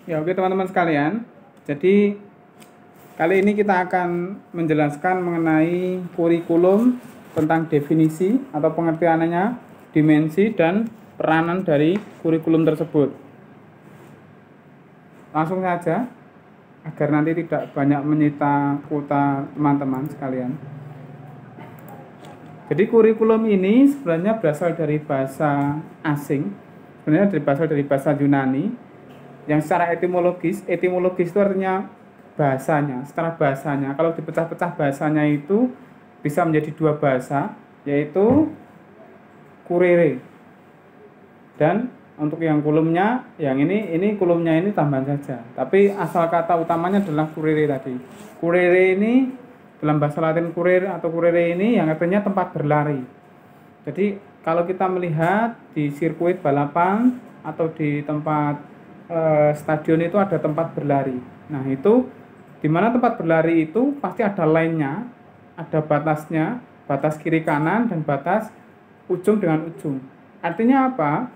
Ya, oke teman-teman sekalian. Jadi kali ini kita akan menjelaskan mengenai kurikulum tentang definisi atau pengertiannya, dimensi dan peranan dari kurikulum tersebut. Langsung saja agar nanti tidak banyak menyita kuota teman-teman sekalian. Jadi kurikulum ini sebenarnya berasal dari bahasa asing, sebenarnya berasal dari bahasa Yunani, yang secara etimologis itu artinya bahasanya, secara bahasanya. Kalau dipecah-pecah bahasanya itu bisa menjadi dua bahasa, yaitu kurere. Dan untuk yang kulumnya, yang ini kulumnya ini tambahan saja. Tapi asal kata utamanya adalah kurere tadi. Kurere ini dalam bahasa Latin kurir atau kurere ini yang artinya tempat berlari. Jadi kalau kita melihat di sirkuit balapan atau di tempat stadion itu ada tempat berlari. Nah, itu di mana tempat berlari itu pasti ada line-nya, ada batasnya, batas kiri kanan dan batas ujung dengan ujung. Artinya apa?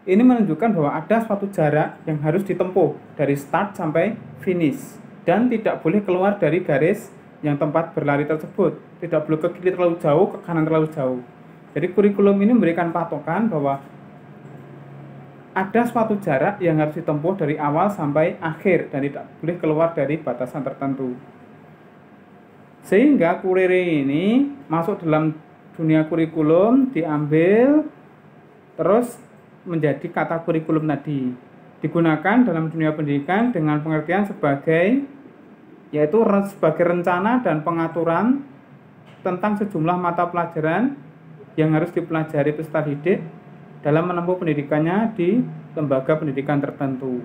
Ini menunjukkan bahwa ada suatu jarak yang harus ditempuh dari start sampai finish dan tidak boleh keluar dari garis yang tempat berlari tersebut. Tidak boleh ke kiri terlalu jauh, ke kanan terlalu jauh. Jadi kurikulum ini memberikan patokan bahwa ada suatu jarak yang harus ditempuh dari awal sampai akhir dan tidak boleh keluar dari batasan tertentu. Sehingga kurere ini masuk dalam dunia kurikulum, diambil terus menjadi kata kurikulum tadi. Digunakan dalam dunia pendidikan dengan pengertian sebagai yaitu sebagai rencana dan pengaturan tentang sejumlah mata pelajaran yang harus dipelajari peserta didik dalam menempuh pendidikannya di lembaga pendidikan tertentu.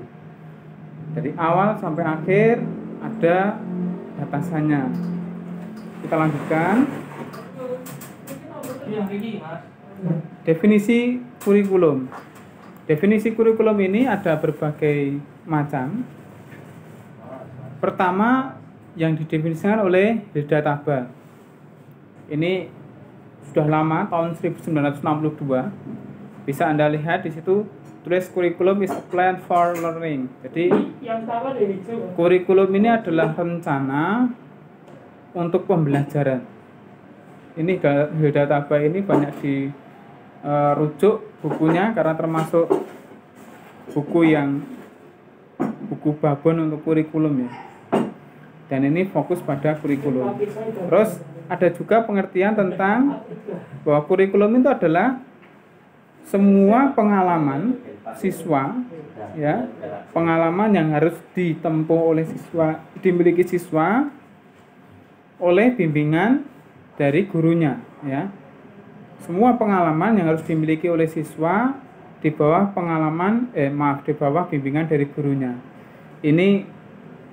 Dari awal sampai akhir ada batasannya. Kita lanjutkan. Definisi kurikulum. Definisi kurikulum ini ada berbagai macam. Pertama yang didefinisikan oleh Hilda Tabak. Ini sudah lama, tahun 1962. Bisa Anda lihat di situ tulis kurikulum is a plan for learning. Jadi kurikulum ini adalah rencana untuk pembelajaran. Ini Hilda Tabak ini banyak dirujuk bukunya karena termasuk buku babon untuk kurikulum ya. Dan ini fokus pada kurikulum. Terus ada juga pengertian tentang bahwa kurikulum itu adalah semua pengalaman siswa ya, pengalaman yang harus ditempuh oleh siswa, dimiliki siswa oleh bimbingan dari gurunya ya. Semua pengalaman yang harus dimiliki oleh siswa di bawah di bawah bimbingan dari gurunya. Ini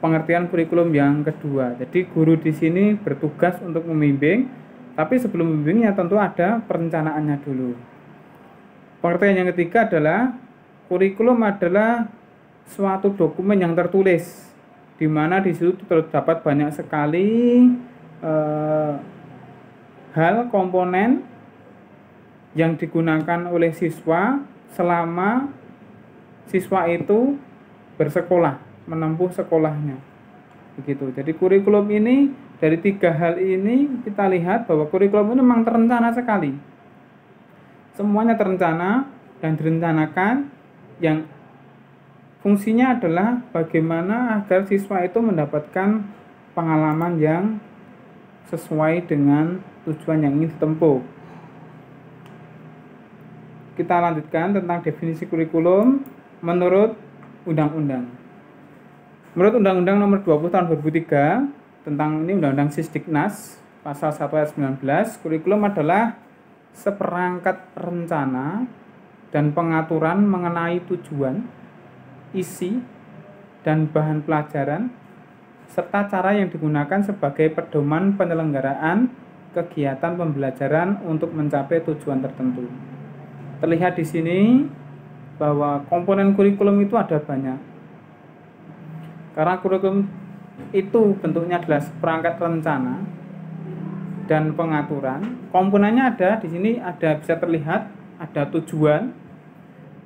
pengertian kurikulum yang kedua. Jadi guru di sini bertugas untuk membimbing, tapi sebelum membimbingnya tentu ada perencanaannya dulu. Pengertian yang ketiga adalah kurikulum adalah suatu dokumen yang tertulis, di mana di situ terdapat banyak sekali hal komponen yang digunakan oleh siswa selama siswa itu bersekolah, menempuh sekolahnya. Begitu. Jadi kurikulum ini dari tiga hal ini kita lihat bahwa kurikulum ini memang terencana sekali. Semuanya terencana dan direncanakan yang fungsinya adalah bagaimana agar siswa itu mendapatkan pengalaman yang sesuai dengan tujuan yang ingin ditempuh. Kita lanjutkan tentang definisi kurikulum menurut undang-undang. Menurut Undang-Undang Nomor 20 Tahun 2003 tentang ini Undang-Undang Sisdiknas pasal 1 ayat 19, kurikulum adalah seperangkat rencana dan pengaturan mengenai tujuan, isi, dan bahan pelajaran, serta cara yang digunakan sebagai pedoman penyelenggaraan kegiatan pembelajaran untuk mencapai tujuan tertentu. Terlihat di sini bahwa komponen kurikulum itu ada banyak. Karena kurikulum itu bentuknya adalah seperangkat rencana dan pengaturan. Komponennya ada di sini, ada bisa terlihat ada tujuan,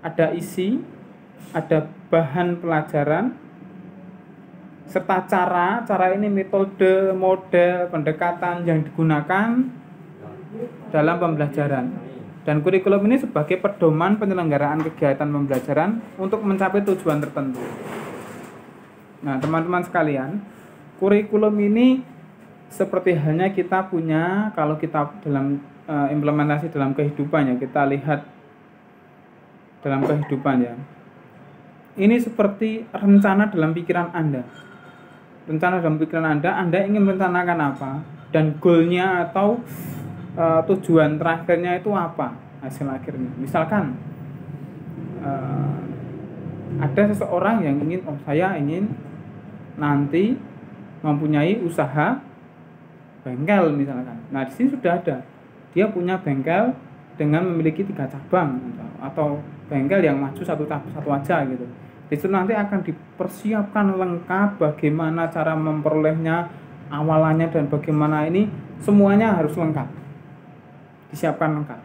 ada isi, ada bahan pelajaran serta cara ini metode, model, pendekatan yang digunakan dalam pembelajaran. Dan kurikulum ini sebagai pedoman penyelenggaraan kegiatan pembelajaran untuk mencapai tujuan tertentu. Nah, teman-teman sekalian, kurikulum ini seperti halnya kita punya, kalau kita dalam implementasi dalam kehidupan ya, kita lihat dalam kehidupan ya. Ini seperti rencana dalam pikiran Anda. Rencana dalam pikiran Anda ingin merencanakan apa, dan goalnya atau tujuan terakhirnya itu apa, hasil akhirnya. Misalkan ada seseorang yang ingin, saya ingin nanti mempunyai usaha bengkel misalkan. Nah, di sini sudah ada, dia punya bengkel dengan memiliki 3 cabang atau bengkel yang maju satu aja gitu. Di situ nanti akan dipersiapkan lengkap bagaimana cara memperolehnya, awalannya, dan bagaimana ini semuanya harus lengkap, disiapkan lengkap.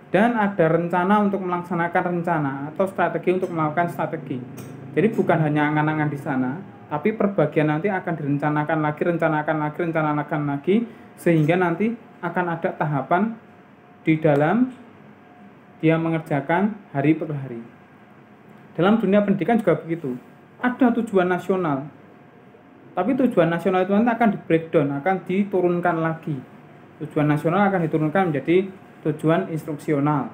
Dan ada rencana untuk melaksanakan rencana atau strategi untuk melakukan strategi. Jadi bukan hanya angan-angan di sana, tapi perbagian nanti akan direncanakan lagi, sehingga nanti akan ada tahapan di dalam dia mengerjakan hari per hari. Dalam dunia pendidikan juga begitu. Ada tujuan nasional, tapi tujuan nasional itu nanti akan di breakdown, akan diturunkan lagi. Tujuan nasional akan diturunkan menjadi tujuan instruksional.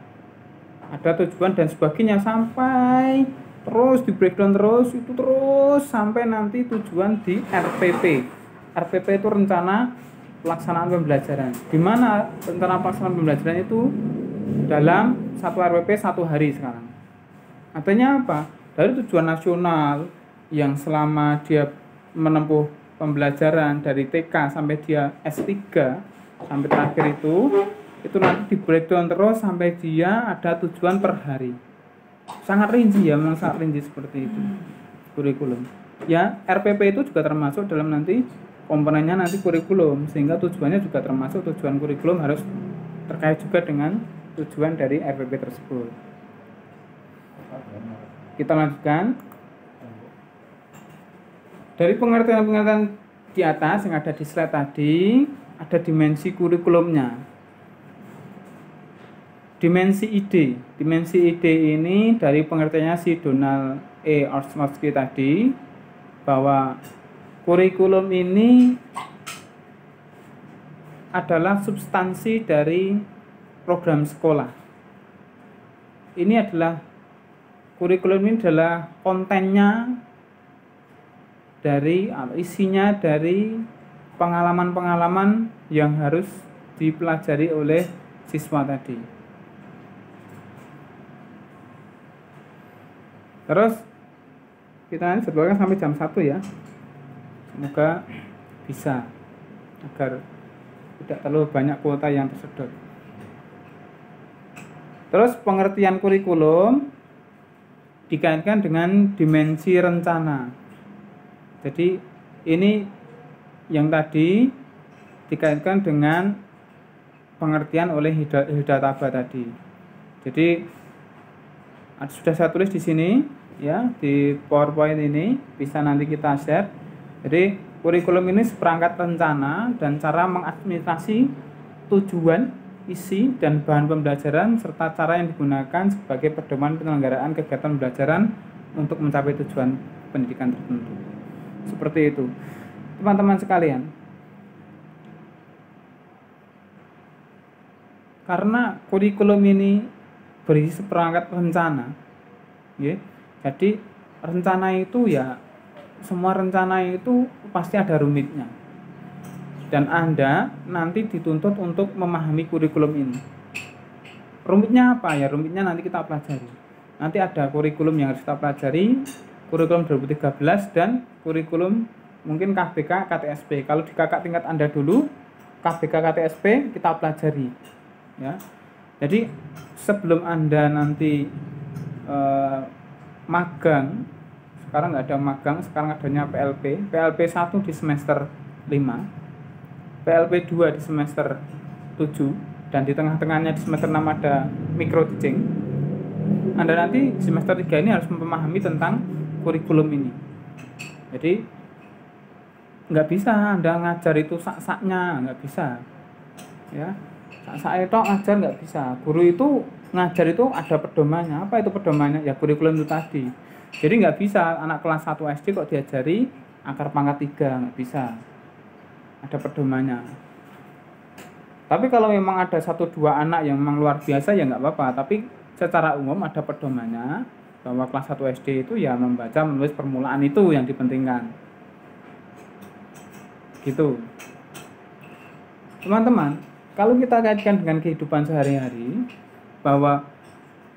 Ada tujuan dan sebagainya sampai terus di breakdown terus sampai nanti tujuan di RPP. RPP itu rencana pelaksanaan pembelajaran. Di mana rencana pelaksanaan pembelajaran itu dalam satu RPP 1 hari sekarang. Artinya apa? Dari tujuan nasional yang selama dia menempuh pembelajaran dari TK sampai dia S3 sampai terakhir itu nanti di breakdown terus sampai dia ada tujuan per hari. Sangat rinci ya, memang sangat rinci seperti itu kurikulum. Ya, RPP itu juga termasuk dalam nanti komponennya nanti kurikulum, sehingga tujuannya juga termasuk tujuan kurikulum harus terkait juga dengan tujuan dari RPP tersebut. Kita lanjutkan. Dari pengertian-pengertian di atas yang ada di slide tadi, ada dimensi kurikulumnya. Dimensi ide. Dimensi ide ini dari pengertiannya si Donald E. Ostrowski tadi, bahwa kurikulum ini adalah substansi dari program sekolah. Ini adalah kurikulum ini adalah kontennya dari isinya dari pengalaman-pengalaman yang harus dipelajari oleh siswa tadi. Terus kita nanti jadwalkan sampai jam 1 ya. Semoga bisa agar tidak terlalu banyak kuota yang tersedot. Terus pengertian kurikulum dikaitkan dengan dimensi rencana. Jadi ini yang tadi dikaitkan dengan pengertian oleh Hidataba tadi. Jadi sudah saya tulis di sini ya, di PowerPoint ini bisa nanti kita share. Jadi kurikulum ini seperangkat rencana dan cara mengadministrasi tujuan, isi, dan bahan pembelajaran serta cara yang digunakan sebagai pedoman penyelenggaraan kegiatan pembelajaran untuk mencapai tujuan pendidikan tertentu. Seperti itu, teman-teman sekalian. Karena kurikulum ini berisi seperangkat rencana, ya, jadi rencana itu ya, semua rencana itu pasti ada rumitnya. Dan Anda nanti dituntut untuk memahami kurikulum ini. Rumitnya apa ya? Rumitnya nanti kita pelajari. Nanti ada kurikulum yang harus kita pelajari, kurikulum 2013 dan kurikulum mungkin KBK KTSP. Kalau di kakak tingkat Anda dulu, KBK KTSP kita pelajari. Ya. Jadi sebelum Anda nanti magang, sekarang nggak ada magang, sekarang adanya PLP 1 di semester 5, PLP 2 di semester 7, dan di tengah-tengahnya di semester 6 ada micro teaching. Anda nanti di semester 3 ini harus memahami tentang kurikulum ini. Jadi nggak bisa Anda ngajar itu sak-saknya, nggak bisa. Ya, sak-sak itu ngajar nggak bisa. Guru itu ngajar itu ada pedomannya. Apa itu pedomannya? Ya kurikulum itu tadi. Jadi nggak bisa anak kelas 1 SD kok diajari akar pangkat 3, nggak bisa. Ada pedomannya. Tapi kalau memang ada 1-2 anak yang memang luar biasa ya nggak apa-apa. Tapi secara umum ada pedomannya bahwa kelas 1 SD itu ya membaca menulis permulaan itu yang dipentingkan. Gitu. Teman-teman, kalau kita kaitkan dengan kehidupan sehari-hari bahwa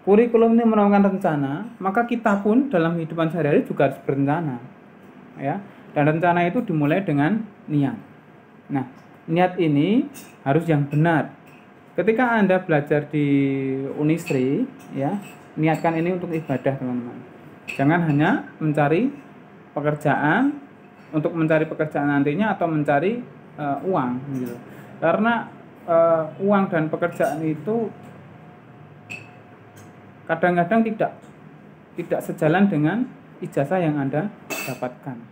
kurikulum ini merupakan rencana, maka kita pun dalam kehidupan sehari-hari juga harus berencana. Ya. Dan rencana itu dimulai dengan niat. Nah, niat ini harus yang benar. Ketika Anda belajar di Unisri, ya, niatkan ini untuk ibadah, teman-teman. Jangan hanya mencari pekerjaan untuk mencari pekerjaan nantinya atau mencari uang, gitu. Karena uang dan pekerjaan itu kadang-kadang tidak sejalan dengan ijazah yang Anda dapatkan.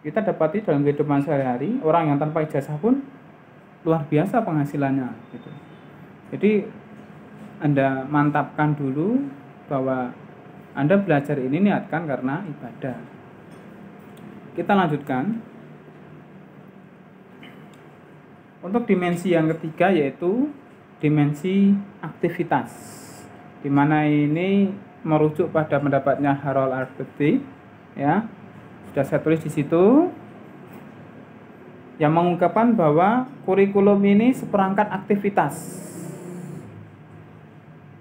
Kita dapati dalam kehidupan sehari-hari, orang yang tanpa ijazah pun luar biasa penghasilannya, gitu. Jadi Anda mantapkan dulu bahwa Anda belajar ini niatkan karena ibadah. Kita lanjutkan. Untuk dimensi yang ketiga yaitu dimensi aktivitas, di mana ini merujuk pada pendapatnya Harold Alberti, ya. Sudah saya tulis di situ, yang mengungkapkan bahwa kurikulum ini seperangkat aktivitas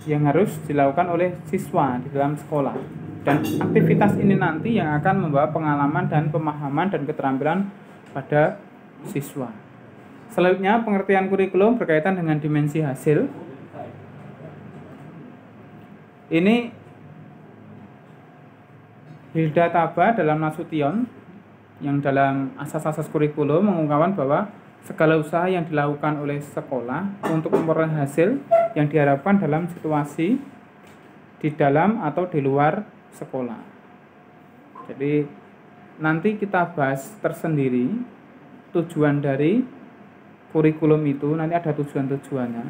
yang harus dilakukan oleh siswa di dalam sekolah. Dan aktivitas ini nanti yang akan membawa pengalaman dan pemahaman dan keterampilan pada siswa. Selanjutnya, pengertian kurikulum berkaitan dengan dimensi hasil. Ini Hilda Taba dalam Nasution yang dalam asas-asas kurikulum mengungkapkan bahwa segala usaha yang dilakukan oleh sekolah untuk memperoleh hasil yang diharapkan dalam situasi di dalam atau di luar sekolah. Jadi nanti kita bahas tersendiri tujuan dari kurikulum itu, nanti ada tujuan-tujuannya.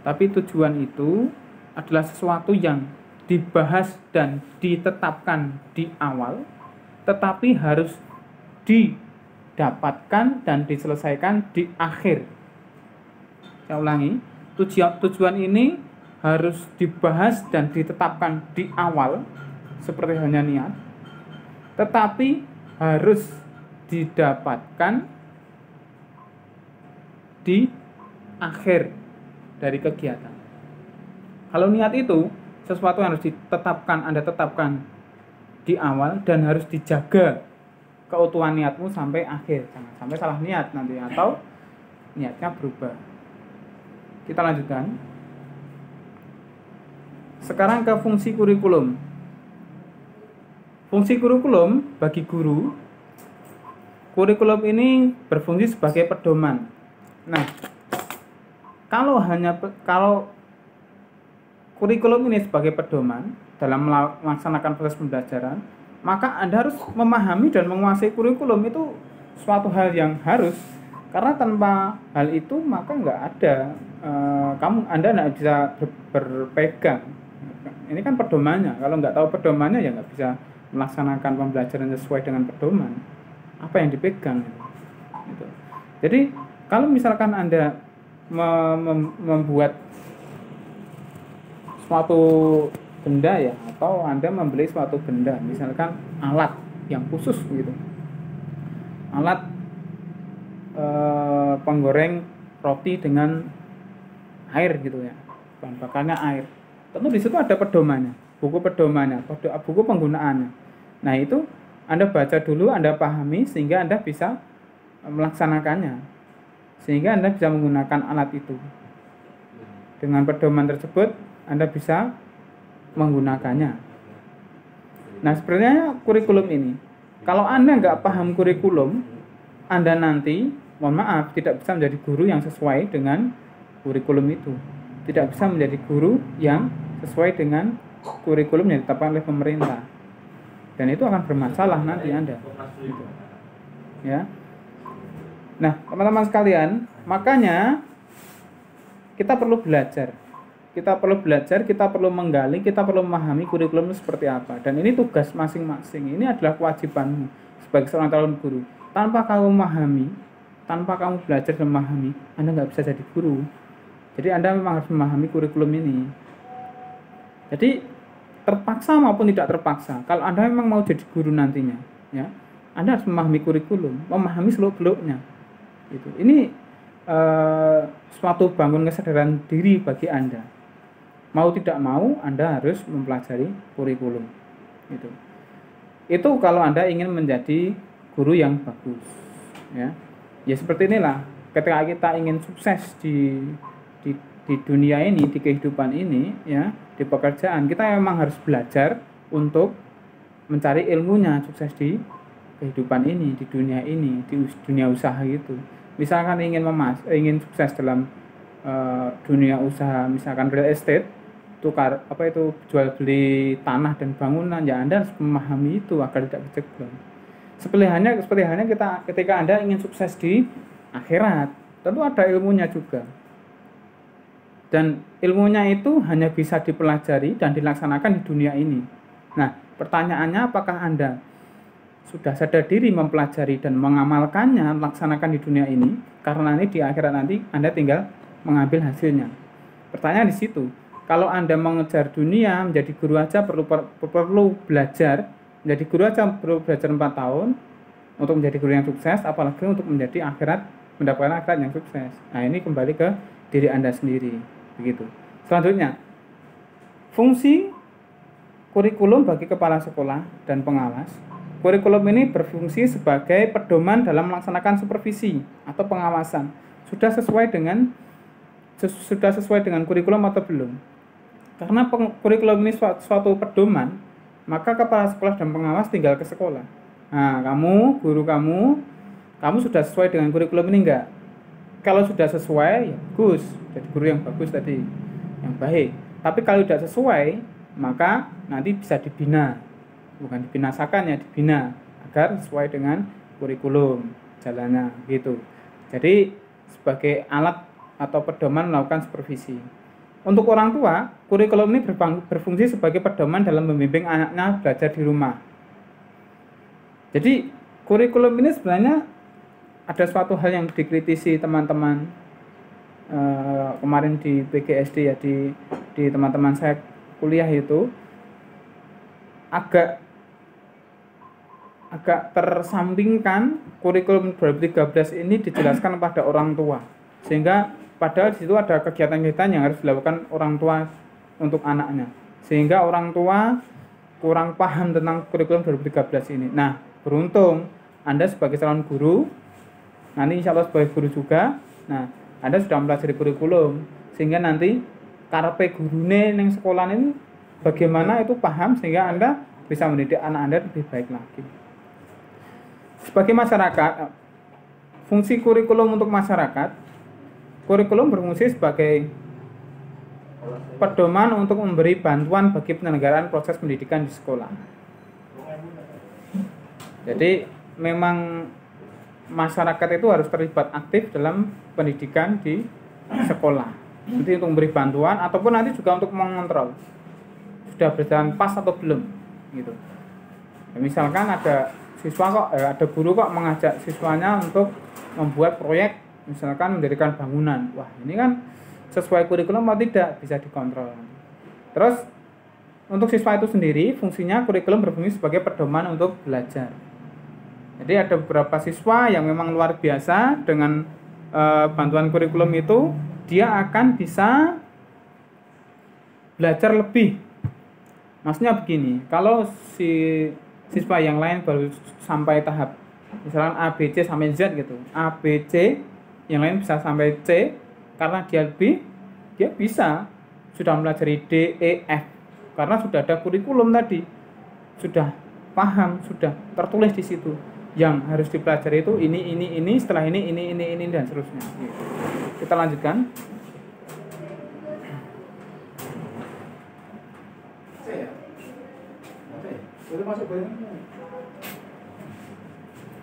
Tapi tujuan itu adalah sesuatu yang dibahas dan ditetapkan di awal, tetapi harus didapatkan dan diselesaikan di akhir. Saya ulangi, tujuan ini harus dibahas dan ditetapkan di awal, seperti hanya niat, tetapi harus didapatkan di akhir dari kegiatan. Kalau niat itu sesuatu yang harus ditetapkan, Anda tetapkan di awal dan harus dijaga keutuhan niatmu sampai akhir. Jangan sampai salah niat nanti atau niatnya berubah. Kita lanjutkan. Sekarang ke fungsi kurikulum. Fungsi kurikulum bagi guru, kurikulum ini berfungsi sebagai pedoman. Nah, kalau kurikulum ini sebagai pedoman dalam melaksanakan proses pembelajaran, maka Anda harus memahami dan menguasai kurikulum. Itu suatu hal yang harus, karena tanpa hal itu maka nggak ada Anda nggak bisa berpegang. Ini kan pedomannya. Kalau nggak tahu pedomannya ya nggak bisa melaksanakan pembelajaran sesuai dengan pedoman. Apa yang dipegang? Gitu. Jadi kalau misalkan Anda membuat suatu benda ya, atau Anda membeli suatu benda, misalkan alat yang khusus gitu, alat penggoreng roti dengan air gitu ya, bahan bakarnya air. Tentu di situ ada pedomannya, buku pedomannya, buku penggunaannya. Nah itu Anda baca dulu, Anda pahami sehingga Anda bisa melaksanakannya, sehingga Anda bisa menggunakan alat itu. Dengan pedoman tersebut Anda bisa menggunakannya. Nah sebenarnya kurikulum ini, kalau Anda nggak paham kurikulum, Anda nanti, mohon maaf, tidak bisa menjadi guru yang sesuai dengan kurikulum itu. Tidak bisa menjadi guru yang sesuai dengan kurikulum yang ditetapkan oleh pemerintah. dan itu akan bermasalah nanti Anda gitu. Ya. Nah, teman-teman sekalian, makanya kita perlu belajar. Kita perlu menggali, kita perlu memahami kurikulum itu seperti apa. Dan ini tugas masing-masing. Ini adalah kewajibanmu sebagai seorang calon guru. Tanpa kamu memahami, tanpa kamu belajar dan memahami, Anda nggak bisa jadi guru. Jadi Anda memang harus memahami kurikulum ini. Jadi terpaksa maupun tidak terpaksa, kalau Anda memang mau jadi guru nantinya, ya, Anda harus memahami kurikulum, memahami seluk-beluknya. Gitu. Ini suatu bangun kesadaran diri bagi Anda. Mau tidak mau Anda harus mempelajari kurikulum. Gitu. Itu kalau Anda ingin menjadi guru yang bagus. Ya, ya seperti inilah. Ketika kita ingin sukses di dunia ini, di kehidupan ini, ya, di pekerjaan, kita memang harus belajar untuk mencari ilmunya, sukses di kehidupan ini, di dunia ini, di dunia usaha itu. Misalkan ingin sukses dalam dunia usaha, misalkan real estate, jual beli tanah dan bangunan, ya Anda harus memahami itu agar tidak kejebak. Seperti halnya ketika Anda ingin sukses di akhirat, tentu ada ilmunya juga. Dan ilmunya itu hanya bisa dipelajari dan dilaksanakan di dunia ini. Nah, pertanyaannya apakah Anda sudah sadar diri mempelajari dan mengamalkannya, melaksanakan di dunia ini, karena nanti di akhirat nanti Anda tinggal mengambil hasilnya. Pertanyaan di situ. Kalau Anda mengejar dunia, menjadi guru aja perlu belajar, menjadi guru aja perlu belajar 4 tahun untuk menjadi guru yang sukses, apalagi untuk menjadi mendapatkan akhirat yang sukses. Nah, ini kembali ke diri Anda sendiri, begitu. Selanjutnya, fungsi kurikulum bagi kepala sekolah dan pengawas. Kurikulum ini berfungsi sebagai pedoman dalam melaksanakan supervisi atau pengawasan. Sudah sesuai dengan kurikulum atau belum? Karena kurikulum ini suatu pedoman, maka kepala sekolah dan pengawas tinggal ke sekolah. Nah, guru kamu sudah sesuai dengan kurikulum ini enggak? Kalau sudah sesuai, ya bagus, jadi guru yang bagus tadi, yang baik. Tapi kalau tidak sesuai, maka nanti bisa dibina. Bukan dibinasakan, ya dibina agar sesuai dengan kurikulum jalannya gitu. Jadi sebagai alat atau pedoman melakukan supervisi. Untuk orang tua, kurikulum ini berfungsi sebagai pedoman dalam membimbing anaknya belajar di rumah. Jadi kurikulum ini sebenarnya ada suatu hal yang dikritisi teman-teman kemarin di PGSD, ya, di teman-teman saya kuliah itu agak tersampingkan kurikulum 2013 ini dijelaskan pada orang tua, sehingga padahal di situ ada kegiatan-kegiatan yang harus dilakukan orang tua untuk anaknya, sehingga orang tua kurang paham tentang kurikulum 2013 ini. Nah, beruntung Anda sebagai calon guru, nanti insya Allah sebagai guru juga, nah Anda sudah mempelajari kurikulum, sehingga nanti karepe gurune ning sekolah ini bagaimana itu paham, sehingga Anda bisa mendidik anak Anda lebih baik lagi. Sebagai masyarakat, fungsi kurikulum untuk masyarakat, kurikulum berfungsi sebagai pedoman untuk memberi bantuan bagi penyelenggaraan proses pendidikan di sekolah. Jadi memang masyarakat itu harus terlibat aktif dalam pendidikan di sekolah. Nanti untuk memberi bantuan ataupun nanti juga untuk mengontrol sudah berjalan pas atau belum, gitu. Ya, misalkan ada guru kok mengajak siswanya untuk membuat proyek, misalkan mendirikan bangunan. Wah, ini kan sesuai kurikulum atau tidak, bisa dikontrol. Terus untuk siswa itu sendiri, fungsinya kurikulum berfungsi sebagai pedoman untuk belajar. Jadi ada beberapa siswa yang memang luar biasa dengan bantuan kurikulum itu, dia akan bisa belajar lebih. Maksudnya begini, kalau si siswa yang lain baru sampai tahap misalkan A, B, C sampai Z gitu, A, B, C, yang lain bisa sampai C, karena dia bisa sudah mempelajari D, E, F, karena sudah ada kurikulum tadi, sudah paham, sudah tertulis di situ. Yang harus dipelajari itu ini, setelah ini dan seterusnya. Kita lanjutkan.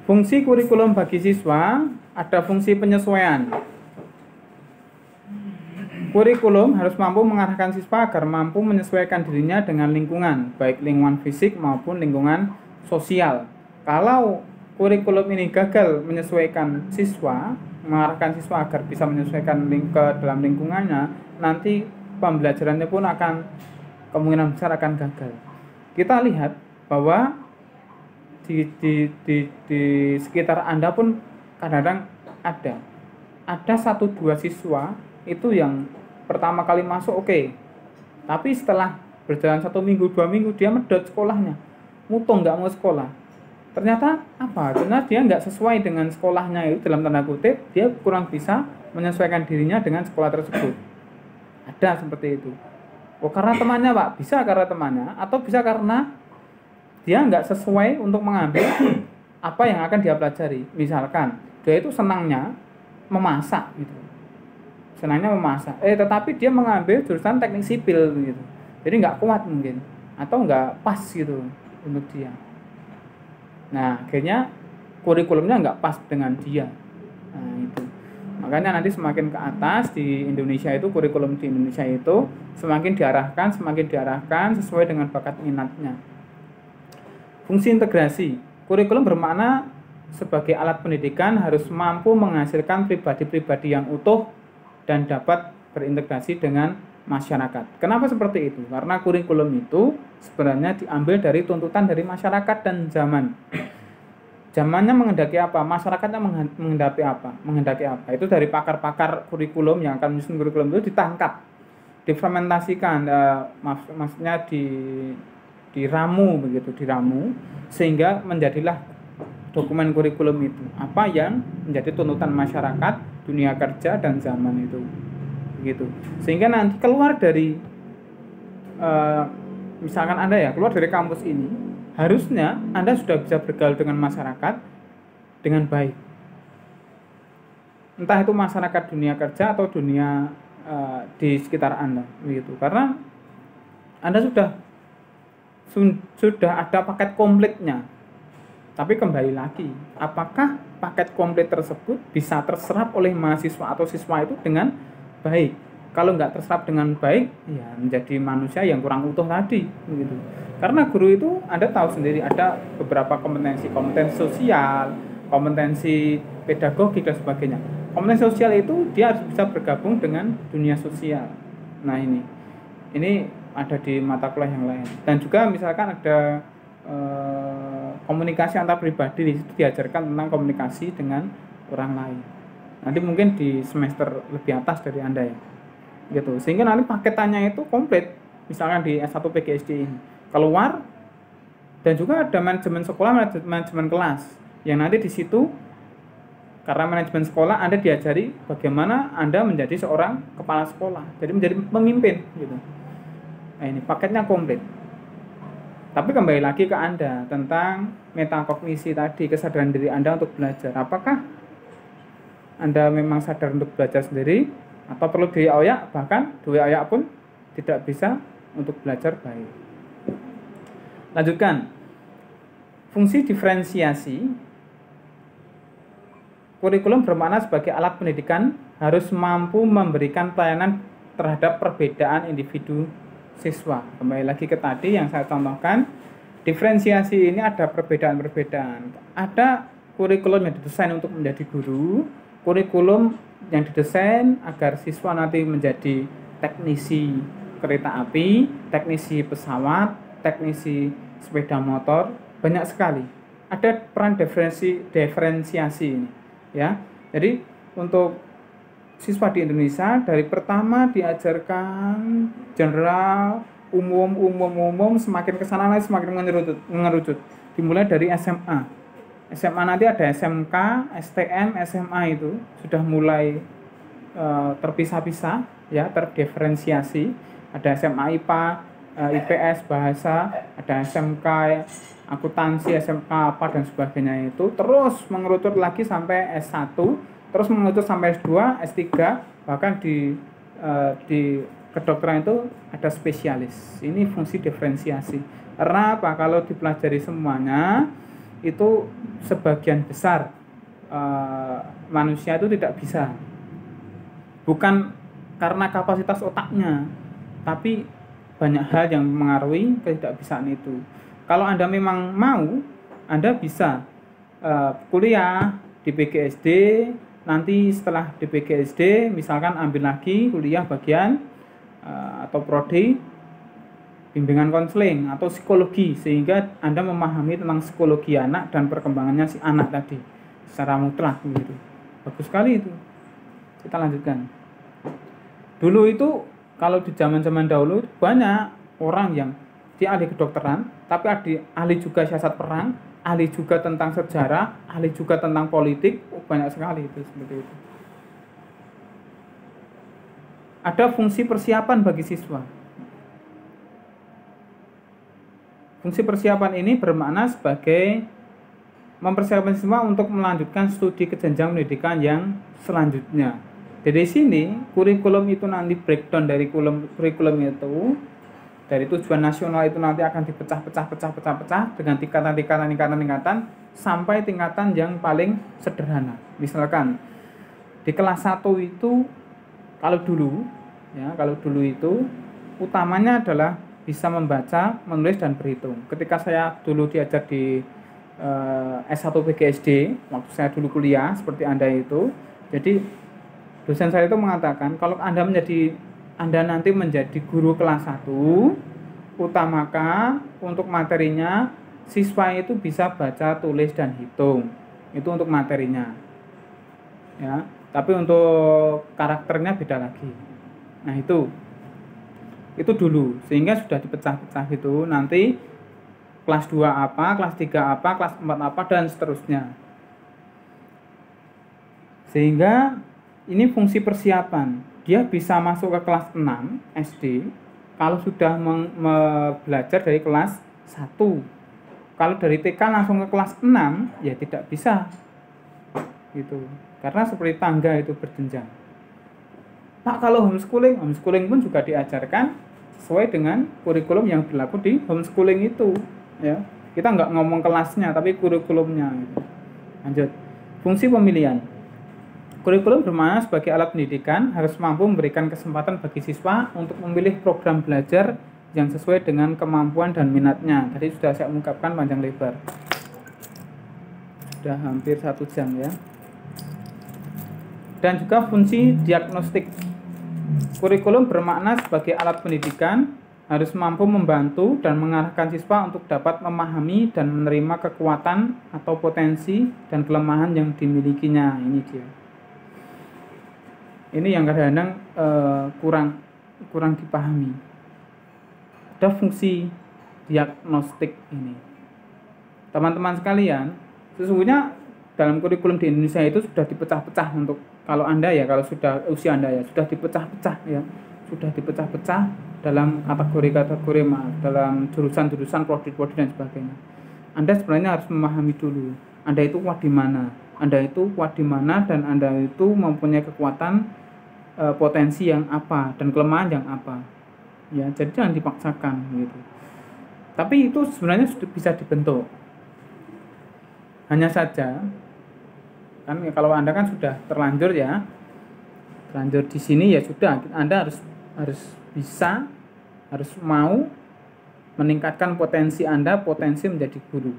Fungsi kurikulum bagi siswa, ada fungsi penyesuaian. Kurikulum harus mampu mengarahkan siswa agar mampu menyesuaikan dirinya dengan lingkungan, baik lingkungan fisik maupun lingkungan sosial. Kalau kurikulum ini gagal menyesuaikan siswa, mengarahkan siswa agar bisa menyesuaikan ke dalam lingkungannya, nanti pembelajarannya pun akan kemungkinan besar akan gagal. Kita lihat bahwa di sekitar Anda pun kadang-kadang ada 1-2 siswa itu yang pertama kali masuk oke. Tapi setelah berjalan 1 minggu 2 minggu dia medot sekolahnya, mutong nggak mau sekolah. Ternyata apa? Karena dia nggak sesuai dengan sekolahnya itu, dalam tanda kutip dia kurang bisa menyesuaikan dirinya dengan sekolah tersebut. Ada seperti itu. Oh, karena temannya Pak, bisa karena temannya, atau bisa karena dia nggak sesuai untuk mengambil apa yang akan dia pelajari. Misalkan dia itu senangnya memasak gitu, tetapi dia mengambil jurusan teknik sipil gitu, jadi nggak kuat mungkin, atau nggak pas gitu untuk dia. Nah akhirnya kurikulumnya nggak pas dengan dia. Nah itu makanya nanti semakin ke atas di Indonesia itu, kurikulum di Indonesia itu semakin diarahkan sesuai dengan bakat minatnya. Fungsi integrasi. Kurikulum bermakna sebagai alat pendidikan harus mampu menghasilkan pribadi-pribadi yang utuh dan dapat berintegrasi dengan masyarakat. Kenapa seperti itu? Karena kurikulum itu sebenarnya diambil dari tuntutan dari masyarakat dan zaman. Zamannya menghendaki apa? Masyarakatnya menghendaki apa? Itu dari pakar-pakar kurikulum yang akan menyusun kurikulum itu ditangkap, difermentasikan, maksudnya diramu sehingga menjadilah dokumen kurikulum itu apa yang menjadi tuntutan masyarakat, dunia kerja dan zaman itu begitu. Sehingga nanti keluar dari misalkan Anda keluar dari kampus ini, harusnya Anda sudah bisa bergaul dengan masyarakat dengan baik, entah itu masyarakat dunia kerja atau dunia di sekitar Anda begitu. Karena Anda sudah ada paket komplitnya. Tapi kembali lagi, apakah paket komplit tersebut bisa terserap oleh mahasiswa atau siswa itu dengan baik? Kalau nggak terserap dengan baik, ya menjadi manusia yang kurang utuh tadi, begitu. Karena guru itu Anda tahu sendiri ada beberapa kompetensi sosial, kompetensi pedagogik dan sebagainya. Kompetensi sosial itu dia harus bisa bergabung dengan dunia sosial. Nah ini ada di mata kuliah yang lain. Dan juga misalkan ada komunikasi antar pribadi, di situ diajarkan tentang komunikasi dengan orang lain. Nanti mungkin di semester lebih atas dari Anda ya. Gitu. Sehingga nanti paketannya itu komplit. Misalkan di S1 PGSD ini. Keluar dan juga ada manajemen sekolah, manajemen kelas. Yang nanti di situ karena manajemen sekolah Anda diajari bagaimana Anda menjadi seorang kepala sekolah. Jadi menjadi pemimpin gitu. Nah, ini paketnya komplit. Tapi kembali lagi ke Anda tentang metakognisi tadi, kesadaran diri Anda untuk belajar. Apakah Anda memang sadar untuk belajar sendiri atau perlu dioyak, bahkan dioyak pun tidak bisa untuk belajar baik. Lanjutkan. Fungsi diferensiasi. Kurikulum bermakna sebagai alat pendidikan harus mampu memberikan pelayanan terhadap perbedaan individu siswa. Kembali lagi ke tadi yang saya contohkan, diferensiasi ini ada perbedaan-perbedaan. Ada kurikulum yang didesain untuk menjadi guru, kurikulum yang didesain agar siswa nanti menjadi teknisi kereta api, teknisi pesawat, teknisi sepeda motor, banyak sekali. Ada peran diferensiasi ini, ya. Jadi untuk siswa di Indonesia dari pertama diajarkan general, umum, semakin kesana lagi semakin mengerucut. Dimulai dari SMA. SMA nanti ada SMK, STM, SMA itu sudah mulai terpisah-pisah, ya, terdiferensiasi. Ada SMA IPA, IPS, bahasa, ada SMK akuntansi, SMK apa dan sebagainya itu. Terus mengerucut lagi sampai S1. Terus mengerucut sampai S2, S3, bahkan di kedokteran itu ada spesialis. Ini fungsi diferensiasi. Karena apa? Kalau dipelajari semuanya, itu sebagian besar manusia itu tidak bisa. Bukan karena kapasitas otaknya, tapi banyak hal yang mengaruhi ketidakbisaan itu. Kalau Anda memang mau, Anda bisa kuliah di PGSD, nanti setelah di PGSD misalkan ambil lagi kuliah bagian atau prodi bimbingan konseling atau psikologi, sehingga Anda memahami tentang psikologi anak dan perkembangannya si anak tadi secara mutlak gitu. Bagus sekali itu. Kita lanjutkan. Dulu itu kalau di zaman-zaman dahulu banyak orang yang dia ahli kedokteran, tapi ahli juga siasat perang, ahli juga tentang sejarah, ahli juga tentang politik, banyak sekali itu seperti itu. Ada fungsi persiapan bagi siswa. Fungsi persiapan ini bermakna sebagai mempersiapkan siswa untuk melanjutkan studi ke jenjang pendidikan yang selanjutnya. Dari sini kurikulum itu nanti breakdown dari kurikulum itu, dari tujuan nasional itu nanti akan dipecah-pecah dengan tingkatan sampai tingkatan yang paling sederhana. Misalkan di kelas 1 itu kalau dulu itu utamanya adalah bisa membaca, menulis, dan berhitung. Ketika saya dulu diajar di S1 PGSD, waktu saya dulu kuliah seperti Anda itu, jadi dosen saya itu mengatakan kalau Anda nanti menjadi guru kelas 1, utamakan untuk materinya siswa itu bisa baca, tulis, dan hitung. Itu untuk materinya. Ya, tapi untuk karakternya beda lagi. Nah, itu dulu, sehingga sudah dipecah-pecah gitu. Nanti kelas 2 apa, kelas 3 apa, kelas 4 apa, dan seterusnya. Sehingga ini fungsi persiapan. Dia bisa masuk ke kelas 6 SD kalau sudah belajar dari kelas 1. Kalau dari TK langsung ke kelas 6 ya tidak bisa gitu. Karena seperti tangga itu berjenjang. Pak, kalau homeschooling pun juga diajarkan sesuai dengan kurikulum yang berlaku di homeschooling itu, ya. Kita nggak ngomong kelasnya, tapi kurikulumnya. Gitu. Lanjut. Fungsi pemilihan. Kurikulum bermakna sebagai alat pendidikan harus mampu memberikan kesempatan bagi siswa untuk memilih program belajar yang sesuai dengan kemampuan dan minatnya. Tadi sudah saya ungkapkan panjang lebar. Sudah hampir 1 jam ya. Dan juga fungsi diagnostik. Kurikulum bermakna sebagai alat pendidikan harus mampu membantu dan mengarahkan siswa untuk dapat memahami dan menerima kekuatan atau potensi dan kelemahan yang dimilikinya. Ini dia. Ini yang kadang-kadang kurang dipahami. Ada fungsi diagnostik ini. Teman-teman sekalian, sesungguhnya dalam kurikulum di Indonesia itu sudah dipecah-pecah untuk kalau Anda ya, kalau sudah usia Anda ya, sudah dipecah-pecah ya. Sudah dipecah-pecah dalam kategori-kategori, dalam jurusan-jurusan, prodi-prodi dan sebagainya. Anda sebenarnya harus memahami dulu Anda itu kuat di mana. Dan Anda itu mempunyai kekuatan potensi yang apa dan kelemahan yang apa. Ya, jadi jangan dipaksakan gitu. Tapi itu sebenarnya sudah bisa dibentuk. Hanya saja kan kalau Anda kan sudah terlanjur ya. Terlanjur di sini ya sudah, Anda harus bisa, harus mau meningkatkan potensi Anda, potensi menjadi guru.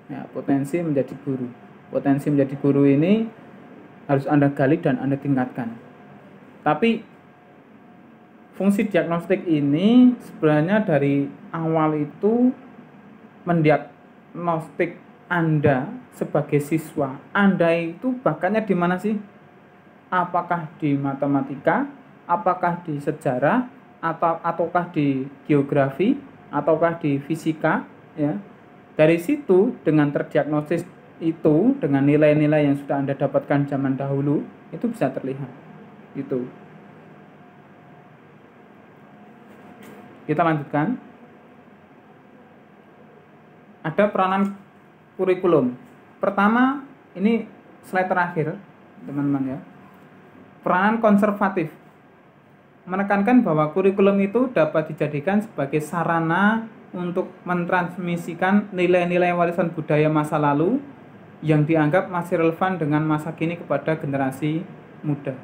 Ya, potensi menjadi guru. Potensi menjadi guru ini harus Anda gali dan Anda tingkatkan. Tapi fungsi diagnostik ini sebenarnya dari awal itu mendiagnostik Anda sebagai siswa. Anda itu bakatnya di mana sih? Apakah di matematika, apakah di sejarah, ataukah di geografi, ataukah di fisika, ya. Dari situ dengan terdiagnosis itu dengan nilai-nilai yang sudah Anda dapatkan zaman dahulu itu bisa terlihat. Itu. Kita lanjutkan. Ada peranan kurikulum. Pertama, ini slide terakhir, teman-teman ya. Peranan konservatif. Menekankan bahwa kurikulum itu dapat dijadikan sebagai sarana untuk mentransmisikan nilai-nilai warisan budaya masa lalu yang dianggap masih relevan dengan masa kini kepada generasi muda.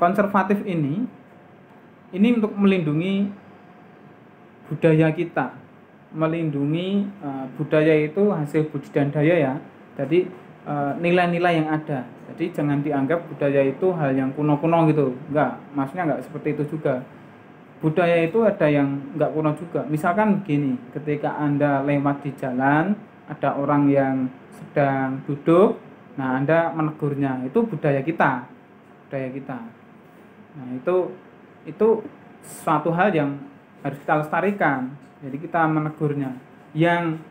Konservatif ini untuk melindungi budaya kita, melindungi budaya itu hasil budidaya ya. Jadi nilai-nilai yang ada. Jadi jangan dianggap budaya itu hal yang kuno-kuno gitu. Enggak, maksudnya enggak seperti itu juga. Budaya itu ada yang enggak kuno juga. Misalkan begini, ketika Anda lewat di jalan, ada orang yang sedang duduk, nah Anda menegurnya, itu budaya kita. Budaya kita. Nah, itu suatu hal yang harus kita lestarikan. Jadi kita menegurnya. Yang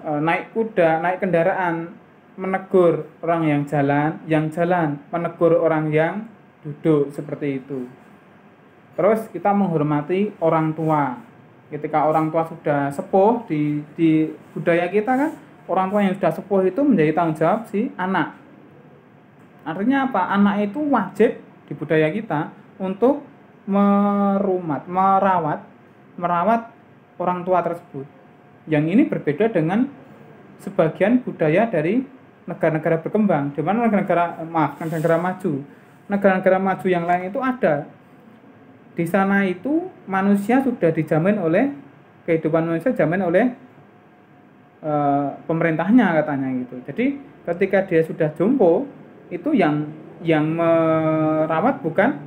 naik kuda, naik kendaraan, menegur orang yang jalan menegur orang yang duduk, seperti itu. Terus kita menghormati orang tua. Ketika orang tua sudah sepuh di budaya kita kan, orang tua yang sudah sepuh itu menjadi tanggung jawab si anak. Artinya apa? Anak itu wajib di budaya kita untuk merawat orang tua tersebut. Yang ini berbeda dengan sebagian budaya dari negara-negara berkembang, di mana negara maju. Negara-negara maju yang lain itu ada. Di sana itu manusia sudah dijamin oleh kehidupan manusia dijamin oleh pemerintahnya katanya gitu. Jadi ketika dia sudah jompo, itu yang merawat bukan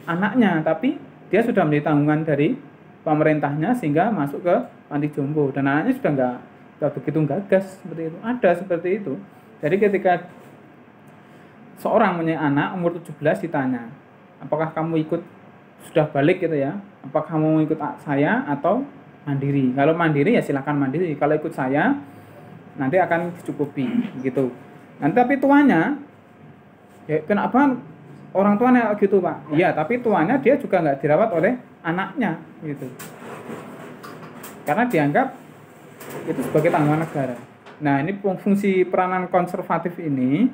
anaknya, tapi dia sudah menjadi tanggungan dari pemerintahnya sehingga masuk ke panti jompo, dan anaknya sudah nggak begitu gagas seperti itu. Ada seperti itu. Jadi ketika seorang punya anak umur 17 ditanya, apakah kamu sudah balik gitu ya, apakah kamu ikut saya atau mandiri? Kalau mandiri ya silakan mandiri, kalau ikut saya nanti akan dicukupi gitu. Nanti tapi tuanya ya kenapa orang tuanya gitu Pak? Iya, tapi tuanya dia juga nggak dirawat oleh anaknya gitu, karena dianggap itu sebagai tanggungan negara. Nah, ini fungsi peranan konservatif ini.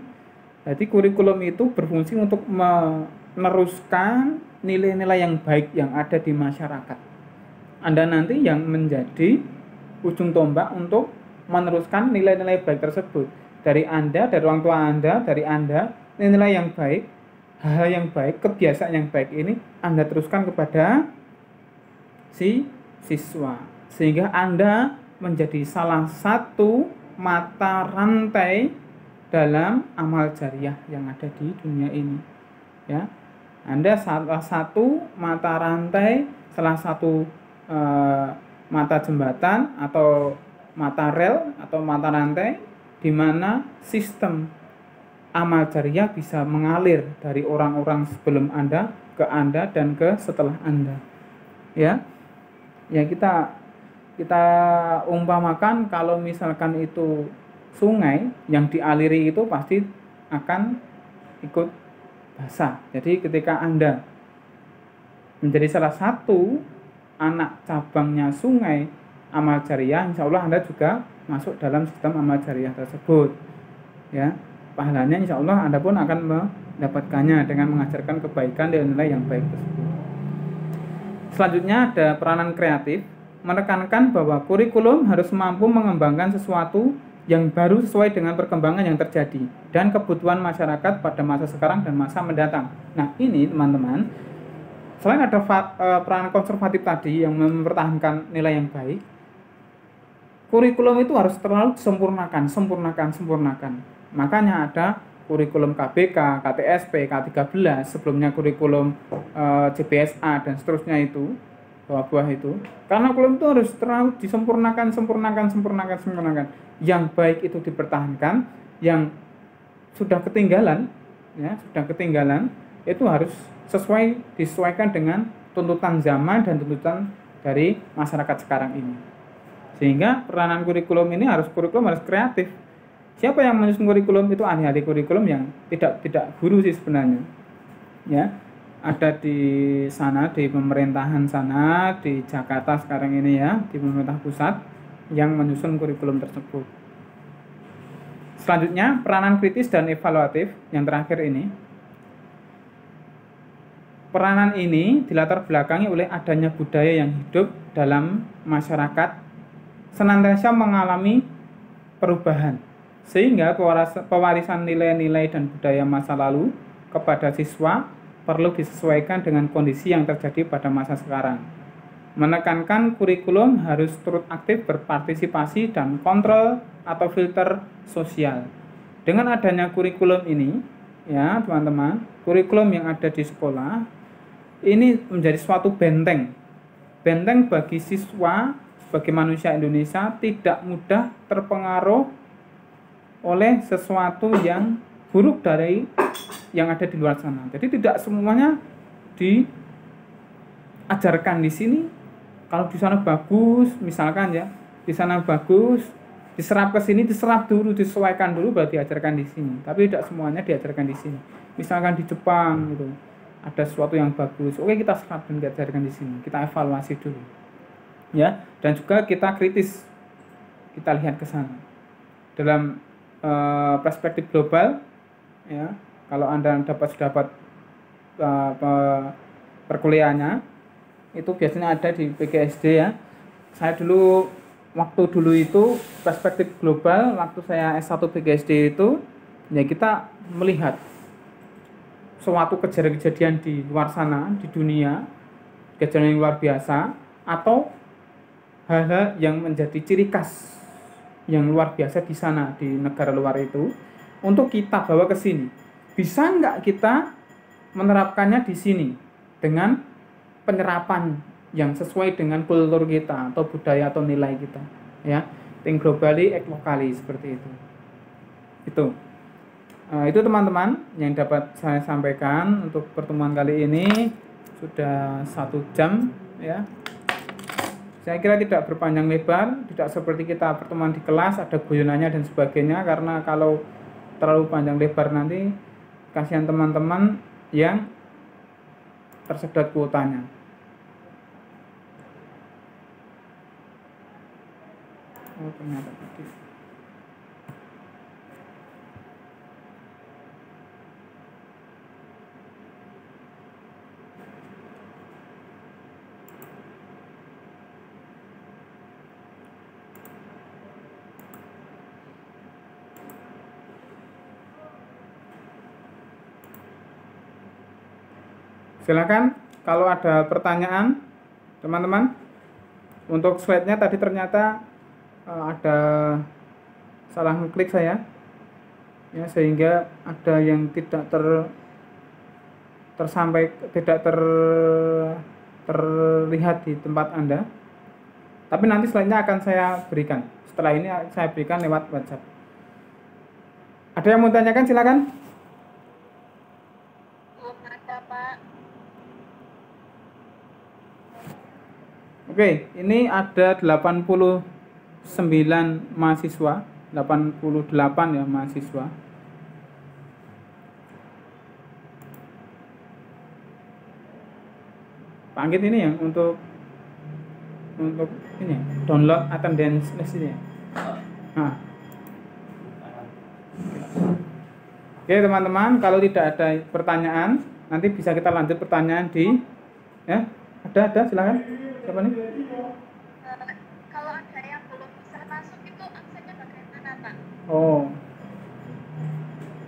Jadi kurikulum itu berfungsi untuk meneruskan nilai-nilai yang baik yang ada di masyarakat. Anda nanti yang menjadi ujung tombak untuk meneruskan nilai-nilai baik tersebut. Dari Anda, dari orang tua Anda, dari Anda, nilai yang baik, hal yang baik, kebiasaan yang baik ini Anda teruskan kepada si siswa. Sehingga Anda menjadi salah satu mata rantai dalam amal jariah yang ada di dunia ini. Ya. Anda salah satu mata rantai, salah satu mata jembatan atau mata rel atau mata rantai di mana sistem amal jariah bisa mengalir dari orang-orang sebelum Anda ke Anda dan ke setelah Anda. Ya. Ya kita umpamakan kalau misalkan itu sungai yang dialiri itu pasti akan ikut basah. Jadi ketika Anda menjadi salah satu anak cabangnya sungai amal jariah, insya Allah Anda juga masuk dalam sistem amal jariah tersebut. Ya, pahalanya insya Allah Anda pun akan mendapatkannya dengan mengajarkan kebaikan dan nilai yang baik tersebut. Selanjutnya ada peranan kreatif, menekankan bahwa kurikulum harus mampu mengembangkan sesuatu yang baru sesuai dengan perkembangan yang terjadi dan kebutuhan masyarakat pada masa sekarang dan masa mendatang. Nah, ini teman-teman, selain ada peranan konservatif tadi yang mempertahankan nilai yang baik, kurikulum itu harus terlalu sempurnakan. Makanya ada kurikulum KBK, KTSP, K13, sebelumnya kurikulum CBSA dan seterusnya itu, buah-buah itu. Karena kurikulum itu harus terlalu disempurnakan. Yang baik itu dipertahankan, yang sudah ketinggalan itu harus disesuaikan dengan tuntutan zaman dan tuntutan dari masyarakat sekarang ini. Sehingga peranan kurikulum harus kreatif. Siapa yang menyusun kurikulum itu ahli-ahli kurikulum yang tidak guru sih sebenarnya. Ya, ada di sana, di pemerintahan sana, di Jakarta sekarang ini ya, di pemerintah pusat yang menyusun kurikulum tersebut. Selanjutnya, peranan kritis dan evaluatif yang terakhir ini. Peranan ini dilatar belakangi oleh adanya budaya yang hidup dalam masyarakat senantiasa mengalami perubahan, sehingga pewarisan nilai-nilai dan budaya masa lalu kepada siswa perlu disesuaikan dengan kondisi yang terjadi pada masa sekarang. Menekankan kurikulum harus turut aktif berpartisipasi dan kontrol atau filter sosial. Dengan adanya kurikulum ini, ya teman-teman, kurikulum yang ada di sekolah ini menjadi suatu benteng bagi siswa sebagai manusia Indonesia tidak mudah terpengaruh oleh sesuatu yang buruk dari yang ada di luar sana. Jadi tidak semuanya diajarkan di sini. Kalau di sana bagus, misalkan ya, di sana bagus, diserap ke sini, diserap dulu, disesuaikan dulu, baru diajarkan di sini. Tapi tidak semuanya diajarkan di sini. Misalkan di Jepang gitu, ada sesuatu yang bagus, oke kita serap dan diajarkan di sini, kita evaluasi dulu, ya. Dan juga kita kritis, kita lihat ke sana dalam perspektif global, ya. Kalau Anda dapat perkuliahannya itu biasanya ada di PGSD, ya. Saya waktu dulu itu perspektif global, waktu saya S1 PGSD itu, ya kita melihat suatu kejadian di luar sana, di dunia, kejadian yang luar biasa, atau hal-hal yang menjadi ciri khas yang luar biasa di sana, di negara luar itu, untuk kita bawa ke sini. Bisa nggak kita menerapkannya di sini dengan penyerapan yang sesuai dengan kultur kita, atau budaya, atau nilai kita, ya. Think globally, act locally, seperti itu. Itu teman-teman yang dapat saya sampaikan untuk pertemuan kali ini. Sudah 1 jam, ya. Saya kira tidak berpanjang lebar, tidak seperti kita pertemuan di kelas ada guyonannya dan sebagainya, karena kalau terlalu panjang lebar nanti kasihan teman-teman yang tersedot kuotanya. Oh, ternyata tadi. Silakan kalau ada pertanyaan, teman-teman. Untuk slide-nya tadi ternyata ada salah ngeklik saya, ya, sehingga ada yang tidak terlihat di tempat Anda. Tapi nanti slide-nya akan saya berikan. Setelah ini saya berikan lewat WhatsApp. Ada yang mau tanyakan, silakan. Oke, ini ada 89 mahasiswa, 88 ya mahasiswa. Pak Anggit ini yang untuk ini download attendance list ini. Nah. Oke teman-teman, kalau tidak ada pertanyaan, nanti bisa kita lanjut pertanyaan di, ya, ada silakan. Siapa nih? Kalau ada yang belum bisa masuk itu aksennya bagaimana, Pak? Oh,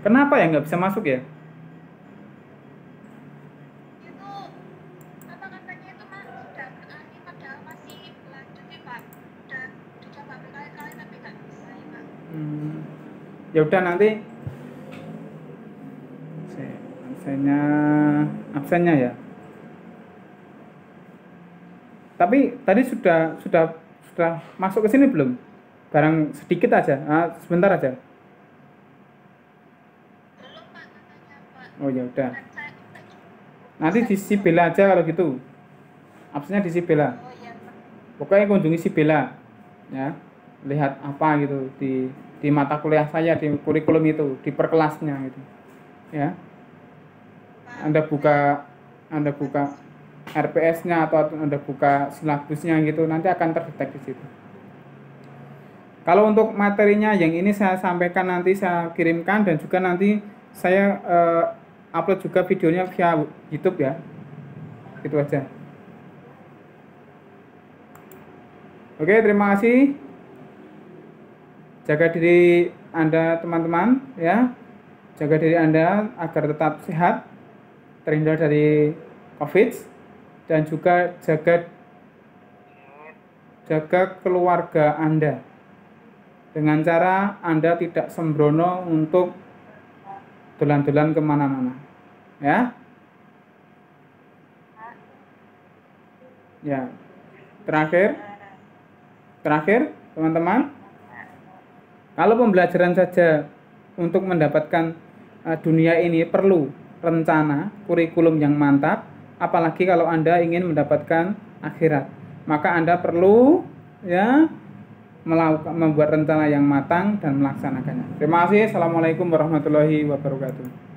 kenapa ya nggak bisa masuk ya? Itu apa katanya itu Pak sudah berakhir padahal masih lanjut nih Pak. Udah dicoba berkali-kali tapi nggak bisa ya Pak. Ya udah nanti absennya ya. Tapi tadi sudah masuk ke sini belum? Barang sedikit aja, sebentar aja. Belum Pak katanya Pak. Oh ya udah. Nanti di si Bella aja kalau gitu. Absennya di si Bella. Oh iya Pak. Pokoknya kunjungi si Bella, ya. Lihat apa gitu di mata kuliah saya, di kurikulum itu, di perkelasnya gitu. Ya. Anda buka RPS-nya atau Anda buka silabusnya gitu, nanti akan terdetek di situ. Kalau untuk materinya yang ini saya sampaikan, nanti saya kirimkan, dan juga nanti saya upload juga videonya via YouTube ya. Itu aja. Oke, terima kasih. Jaga diri Anda teman-teman ya. Jaga diri Anda agar tetap sehat, terhindar dari COVID, dan juga jaga keluarga Anda dengan cara Anda tidak sembrono untuk dolan-dolan kemana-mana ya. Ya, terakhir teman-teman, kalau pembelajaran saja untuk mendapatkan dunia ini perlu rencana, kurikulum yang mantap, apalagi kalau Anda ingin mendapatkan akhirat. Maka Anda perlu ya membuat rencana yang matang dan melaksanakannya. Terima kasih. Assalamualaikum warahmatullahi wabarakatuh.